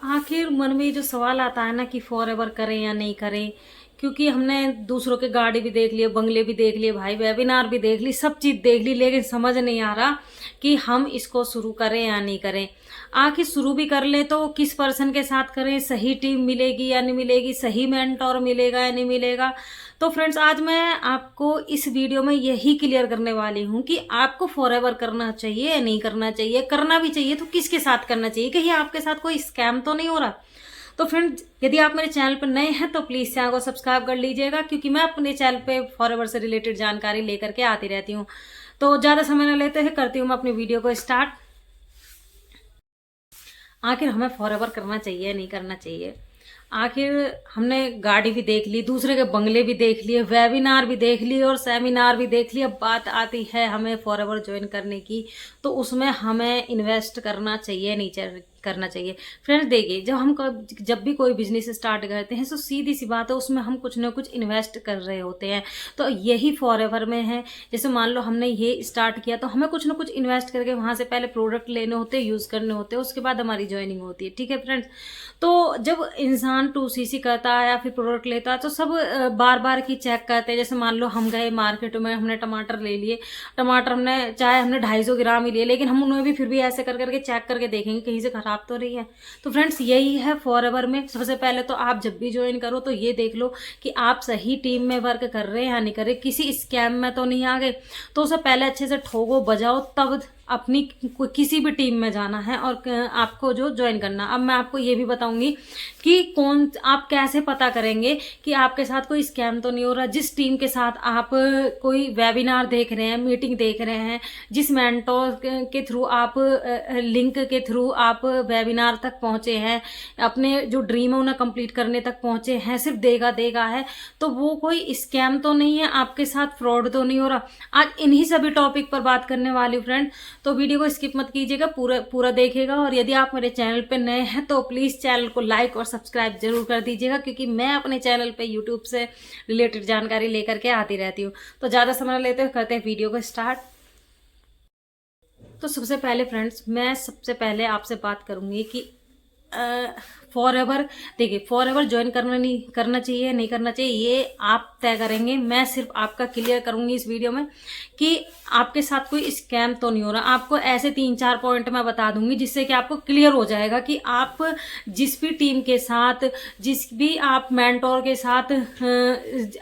आखिर मन में जो सवाल आता है ना कि फॉरएवर करें या नहीं करें, क्योंकि हमने दूसरों के गाड़ी भी देख लिए, बंगले भी देख लिए, भाई वेबिनार भी देख ली, सब चीज़ देख ली, लेकिन समझ नहीं आ रहा कि हम इसको शुरू करें या नहीं करें। आखिर शुरू भी कर ले तो किस पर्सन के साथ करें, सही टीम मिलेगी या नहीं मिलेगी, सही मेंटोर मिलेगा या नहीं मिलेगा। तो फ्रेंड्स, आज मैं आपको इस वीडियो में यही क्लियर करने वाली हूँ कि आपको फॉरएवर करना चाहिए या नहीं करना चाहिए, करना भी चाहिए तो किसके साथ करना चाहिए, कहीं आपके साथ कोई स्कैम तो नहीं हो रहा। तो फ्रेंड्स, यदि आप मेरे चैनल पर नए हैं तो प्लीज़ चैनल को सब्सक्राइब कर लीजिएगा, क्योंकि मैं अपने चैनल पे फॉरएवर से रिलेटेड जानकारी लेकर के आती रहती हूँ। तो ज़्यादा समय न लेते हुए करती हूँ मैं अपनी वीडियो को स्टार्ट। आखिर हमें फॉरएवर करना चाहिए या नहीं करना चाहिए। आखिर हमने गाड़ी भी देख ली, दूसरे के बंगले भी देख लिए, वेबिनार भी देख लिए और सेमिनार भी देख लिए। अब बात आती है हमें फॉरएवर ज्वाइन करने की, तो उसमें हमें इन्वेस्ट करना चाहिए नहीं करना चाहिए। फ्रेंड्स देखिए, जब भी कोई बिजनेस स्टार्ट करते हैं तो सीधी सी बात है, उसमें हम कुछ ना कुछ इन्वेस्ट कर रहे होते हैं। तो यही फॉरएवर में है। जैसे मान लो हमने ये स्टार्ट किया तो हमें कुछ ना कुछ इन्वेस्ट करके वहाँ से पहले प्रोडक्ट लेने होते हैं, यूज़ करने होते हैं, उसके बाद हमारी ज्वाइनिंग होती है। ठीक है फ्रेंड्स, तो जब इंसान 2CC करता है या फिर प्रोडक्ट लेता है तो सब बार बार की चेक करते हैं। जैसे मान लो हम गए मार्केट में, हमने टमाटर ले लिए, टमाटर हमने चाहे हमने 250 ग्राम ही लिए, लेकिन हम उन्हें भी फिर भी ऐसे कर करके चेक करके देखेंगे कहीं से खराब तो नहीं है। तो फ्रेंड्स, यही है फॉरएवर में। सबसे पहले तो आप जब भी ज्वाइन करो तो ये देख लो कि आप सही टीम में वर्क कर रहे हैं या नहीं कर रहे, किसी स्कैम में तो नहीं आ गए। तो उसे पहले अच्छे से ठोको बजाओ, तब अपनी किसी भी टीम में जाना है और आपको जो ज्वाइन करना। अब मैं आपको ये भी बताऊंगी कि आप कैसे पता करेंगे कि आपके साथ कोई स्कैम तो नहीं हो रहा। जिस टीम के साथ आप कोई वेबिनार देख रहे हैं, मीटिंग देख रहे हैं, जिस मेंटोर के थ्रू आप लिंक के थ्रू आप वेबिनार तक पहुंचे हैं, अपने जो ड्रीम है उन्हें कंप्लीट करने तक पहुंचे हैं, सिर्फ देगा है, तो वो कोई स्कैम तो नहीं है, आपके साथ फ्रॉड तो नहीं हो रहा। आज इन्हीं सभी टॉपिक पर बात करने वाली हूँ फ्रेंड, तो वीडियो को स्किप मत कीजिएगा, पूरा देखिएगा। और यदि आप मेरे चैनल पे नए हैं तो प्लीज़ चैनल को लाइक और सब्सक्राइब जरूर कर दीजिएगा, क्योंकि मैं अपने चैनल पे यूट्यूब से रिलेटेड जानकारी लेकर के आती रहती हूँ। तो ज़्यादा समय लेते हुए करते हैं वीडियो को स्टार्ट। तो सबसे पहले फ्रेंड्स, मैं सबसे पहले आपसे बात करूँगी कि फॉरएवर, देखिए फॉरएवर ज्वाइन करना चाहिए नहीं करना चाहिए, ये आप तय करेंगे। मैं सिर्फ आपका क्लियर करूंगी इस वीडियो में कि आपके साथ कोई स्कैम तो नहीं हो रहा। आपको ऐसे 3-4 पॉइंट मैं बता दूंगी जिससे कि आपको क्लियर हो जाएगा कि आप जिस भी टीम के साथ, जिस भी आप मेंटोर के साथ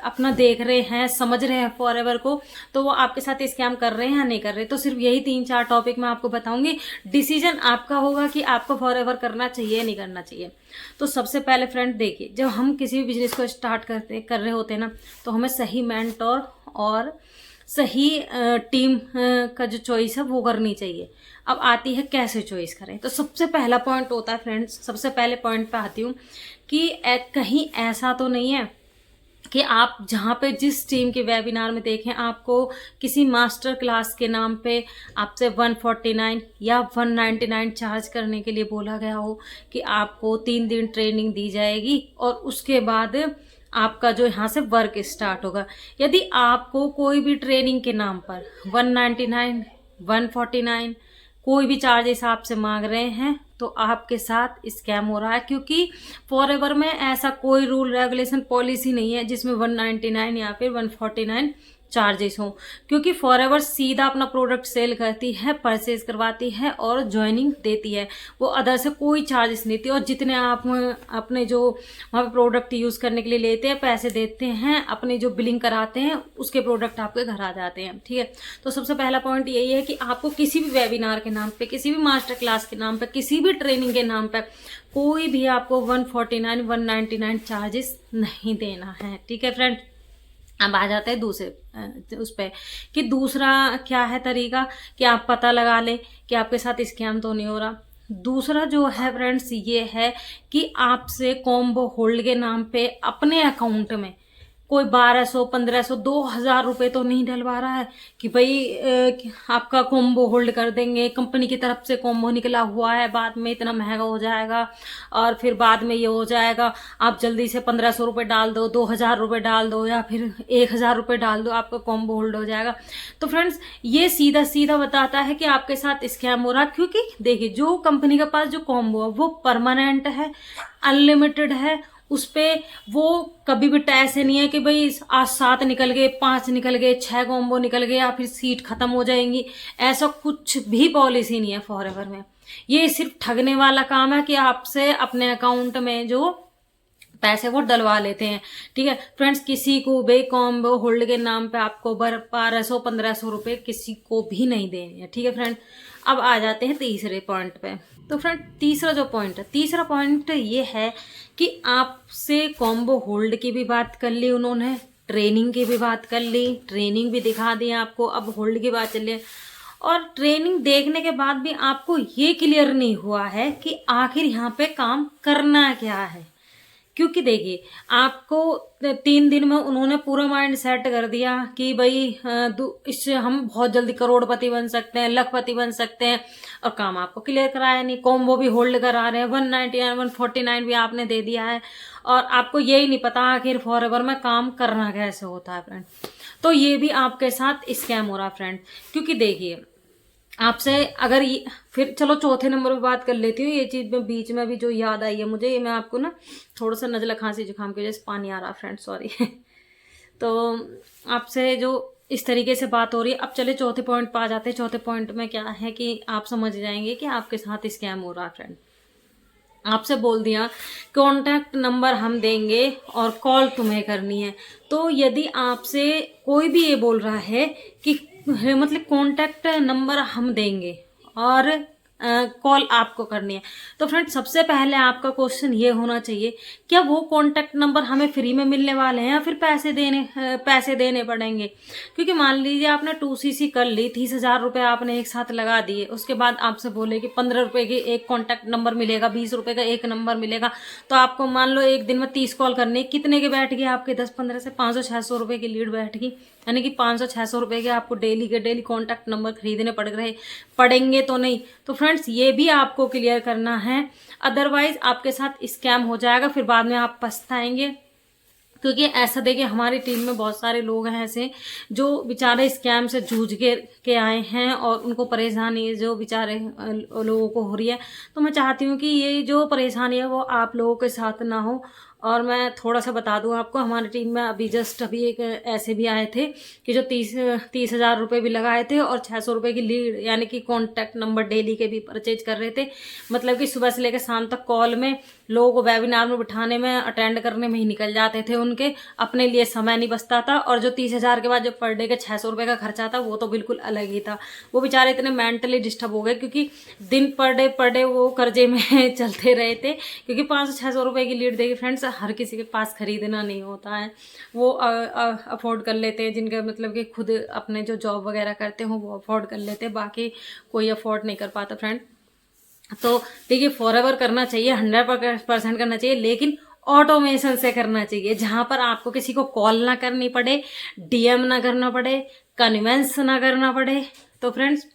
अपना देख रहे हैं, समझ रहे हैं फॉरएवर को, तो वो आपके साथ स्कैम कर रहे हैं या नहीं कर रहे। तो सिर्फ यही 3-4 टॉपिक मैं आपको बताऊंगी। डिसीजन आपका होगा कि आपको फॉरएवर करना चाहिए नहीं करना चाहिए। तो सबसे पहले फ्रेंड देखिए, जब हम किसी भी बिजनेस को स्टार्ट कर रहे होते हैं ना, तो हमें सही मेंटोर और सही टीम का जो चॉइस है वो करनी चाहिए। अब आती है कैसे चॉइस करें। तो सबसे पहला पॉइंट होता है फ्रेंड्स, सबसे पहले पॉइंट पे आती हूँ कि कहीं ऐसा तो नहीं है कि आप जहाँ पे जिस टीम के वेबिनार में देखें आपको किसी मास्टर क्लास के नाम पे आपसे 149 या 199 चार्ज करने के लिए बोला गया हो कि आपको 3 दिन ट्रेनिंग दी जाएगी और उसके बाद आपका जो यहाँ से वर्क स्टार्ट होगा। यदि आपको कोई भी ट्रेनिंग के नाम पर 199, 149 कोई भी चार्जेस आपसे मांग रहे हैं, तो आपके साथ स्कैम हो रहा है। क्योंकि फॉरएवर में ऐसा कोई रूल रेगुलेशन पॉलिसी नहीं है जिसमें 199 या फिर 149 चार्जेस हो, क्योंकि फॉरएवर सीधा अपना प्रोडक्ट सेल करती है, परचेज करवाती है और ज्वाइनिंग देती है। वो अदर से कोई चार्जेस नहीं देती। और जितने आप अपने जो वहाँ पे प्रोडक्ट यूज़ करने के लिए लेते हैं, पैसे देते हैं, अपने जो बिलिंग कराते हैं, उसके प्रोडक्ट आपके घर आ जाते हैं। ठीक है, तो सबसे पहला पॉइंट यही है कि आपको किसी भी वेबिनार के नाम पे, किसी भी मास्टर क्लास के नाम पे, किसी भी ट्रेनिंग के नाम पे कोई भी आपको 149, 199 चार्जेस नहीं देना है। ठीक है फ्रेंड, अब आ जाते हैं दूसरे उस पर कि दूसरा क्या है तरीका कि आप पता लगा लें कि आपके साथ स्कैम तो नहीं हो रहा। दूसरा जो है फ्रेंड्स ये है कि आपसे कॉम्बो होल्ड के नाम पे अपने अकाउंट में कोई 1200, 1500, 2000 रुपये तो नहीं डलवा रहा है कि भाई आपका कॉम्बो होल्ड कर देंगे, कंपनी की तरफ से कॉम्बो निकला हुआ है, बाद में इतना महंगा हो जाएगा और फिर बाद में ये हो जाएगा, आप जल्दी से 1500 रुपये डाल दो, 2000 रुपये डाल दो या फिर 1000 रुपये डाल दो, आपका कॉम्बो होल्ड हो जाएगा। तो फ्रेंड्स ये सीधा सीधा बताता है कि आपके साथ स्कैम हो रहा है, क्योंकि देखिए जो कंपनी के पास जो कॉम्बो है वो परमानेंट है, अनलिमिटेड है, उस पे वो कभी भी ऐसे नहीं है कि भाई आज 7 निकल गए, 5 निकल गए, 6 कॉम्बो निकल गए या फिर सीट खत्म हो जाएंगी, ऐसा कुछ भी पॉलिसी नहीं है फॉरएवर में। ये सिर्फ ठगने वाला काम है कि आपसे अपने अकाउंट में जो पैसे वो डलवा लेते हैं। ठीक है फ्रेंड्स, किसी को भी कॉम्बो होल्ड के नाम पे आपको 1200-1500 रुपये किसी को भी नहीं देने हैं। ठीक है फ्रेंड, अब आ जाते हैं तीसरे पॉइंट पे। तो फ्रेंड तीसरा जो पॉइंट है, तीसरा पॉइंट ये है कि आपसे कॉम्बो होल्ड की भी बात कर ली उन्होंने, ट्रेनिंग की भी बात कर ली, ट्रेनिंग भी दिखा दी आपको, अब होल्ड की बात चलिए। और ट्रेनिंग देखने के बाद भी आपको ये क्लियर नहीं हुआ है कि आखिर यहाँ पे काम करना क्या है। क्योंकि देखिए आपको 3 दिन में उन्होंने पूरा माइंड सेट कर दिया कि भाई इससे हम बहुत जल्दी करोड़पति बन सकते हैं, लखपति बन सकते हैं, और काम आपको क्लियर कराया नहीं। कॉम्बो भी होल्ड करा रहे हैं, 199, 149 भी आपने दे दिया है, और आपको यही नहीं पता आखिर फॉरएवर में काम करना कैसे होता है फ्रेंड। तो ये भी आपके साथ स्कैम हो रहा है फ्रेंड। क्योंकि देखिए आपसे अगर ये, फिर चलो चौथे नंबर पे बात कर लेती हूँ। ये चीज़ में बीच में भी जो याद आई है मुझे, ये मैं आपको ना थोड़ा सा नज़ला खांसी जुकाम की वजह से पानी आ रहा फ्रेंड, सॉरी तो आपसे जो इस तरीके से बात हो रही है। अब चले चौथे पॉइंट पे आ जाते हैं। चौथे पॉइंट में क्या है कि आप समझ जाएंगे कि आपके साथ स्कैम हो रहा है फ्रेंड। आपसे बोल दिया कॉन्टैक्ट नंबर हम देंगे और कॉल तुम्हें करनी है। तो यदि आपसे कोई भी ये बोल रहा है कि मतलब कॉन्टैक्ट नंबर हम देंगे और कॉल आपको करनी है, तो फ्रेंड सबसे पहले आपका क्वेश्चन ये होना चाहिए, क्या वो कॉन्टैक्ट नंबर हमें फ्री में मिलने वाले हैं या फिर पैसे देने पड़ेंगे। क्योंकि मान लीजिए आपने 2cc कर ली, 30,000 रुपये आपने एक साथ लगा दिए, उसके बाद आपसे बोले कि 15 रुपये की एक कॉन्टैक्ट नंबर मिलेगा, 20 रुपये का एक नंबर मिलेगा, तो आपको मान लो एक दिन में 30 कॉल करनी, कितने के बैठ गए आपके 10-15 से 500-600 रुपये की लीड बैठ गई। यानी कि 500-600 रुपये के आपको डेली के डेली कॉन्टैक्ट नंबर खरीदने पड़ेंगे तो नहीं। तो फ्रेंड्स ये भी आपको क्लियर करना है, अदरवाइज आपके साथ स्कैम हो जाएगा, फिर बाद में आप पछताएंगे। क्योंकि ऐसा देखिए हमारी टीम में बहुत सारे लोग हैं ऐसे जो बेचारे स्कैम से जूझ के आए हैं और उनको परेशानी जो बेचारे लोगों को हो रही है। तो मैं चाहती हूँ कि ये जो परेशानी है वो आप लोगों के साथ ना हो। और मैं थोड़ा सा बता दूं आपको, हमारी टीम में अभी एक ऐसे भी आए थे कि जो 30,000 रुपये भी लगाए थे और 600 रुपये की लीड यानी कि कॉन्टैक्ट नंबर डेली के भी परचेज कर रहे थे। मतलब कि सुबह से लेकर शाम तक कॉल में लोगों को वेबिनार में बिठाने में, अटेंड करने में ही निकल जाते थे, उनके अपने लिए समय नहीं बचता था। और जो 30,000 के बाद जो पर डे का 600 रुपये का खर्चा था वो तो बिल्कुल अलग ही था। वो बेचारे इतने मेंटली डिस्टर्ब हो गए क्योंकि दिन पर डे वो कर्जे में चलते रहे थे। क्योंकि 500-600 रुपये की लीड देखिए फ्रेंड्स हर किसी के पास खरीदना नहीं होता है, वो अफोर्ड कर लेते हैं जिनके मतलब कि खुद अपने जो जॉब वगैरह करते हो वो अफोर्ड कर लेते हैं, बाकी कोई अफोर्ड नहीं कर पाता फ्रेंड। तो देखिए फॉरएवर करना चाहिए, 100% करना चाहिए, लेकिन ऑटोमेशन से करना चाहिए, जहां पर आपको किसी को कॉल ना करनी पड़े, डीएम ना करना पड़े, कन्वेंस ना करना पड़े। तो फ्रेंड्स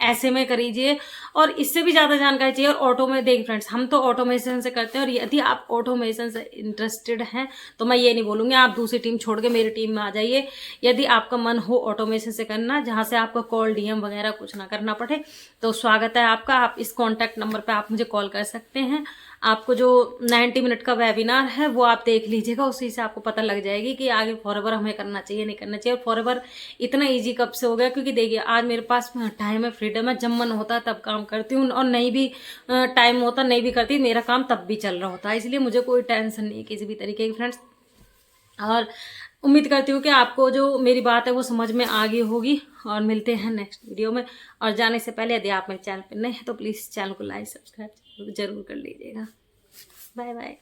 ऐसे में करीजिए। और इससे भी ज़्यादा जानकारी चाहिए और देखिए फ्रेंड्स हम तो ऑटोमेशन से करते हैं, और यदि आप ऑटोमेशन से इंटरेस्टेड हैं तो मैं ये नहीं बोलूँगी आप दूसरी टीम छोड़ के मेरी टीम में आ जाइए। यदि आपका मन हो ऑटोमेशन से करना जहाँ से आपको कॉल डीएम वगैरह कुछ ना करना पड़े, तो स्वागत है आपका। आप इस कॉन्टैक्ट नंबर पर आप मुझे कॉल कर सकते हैं। आपको जो 90 मिनट का वेबिनार है वो आप देख लीजिएगा, उसी से आपको पता लग जाएगी कि आगे फॉरएवर हमें करना चाहिए नहीं करना चाहिए। और फॉरएवर इतना इजी कब से हो गया, क्योंकि देखिए आज मेरे पास टाइम है, फ्रीडम है, जब मन होता है तब काम करती हूँ, और नहीं भी टाइम होता नहीं भी करती, मेरा काम तब भी चल रहा होता है। इसलिए मुझे कोई टेंशन नहीं है किसी भी तरीके की फ्रेंड्स। और उम्मीद करती हूँ कि आपको जो मेरी बात है वो समझ में आ गई होगी। और मिलते हैं नेक्स्ट वीडियो में। और जाने से पहले यदि आप मेरे चैनल पर नए हैं तो प्लीज़ चैनल को लाइक सब्सक्राइब जरूर कर लीजिएगा। Bye bye.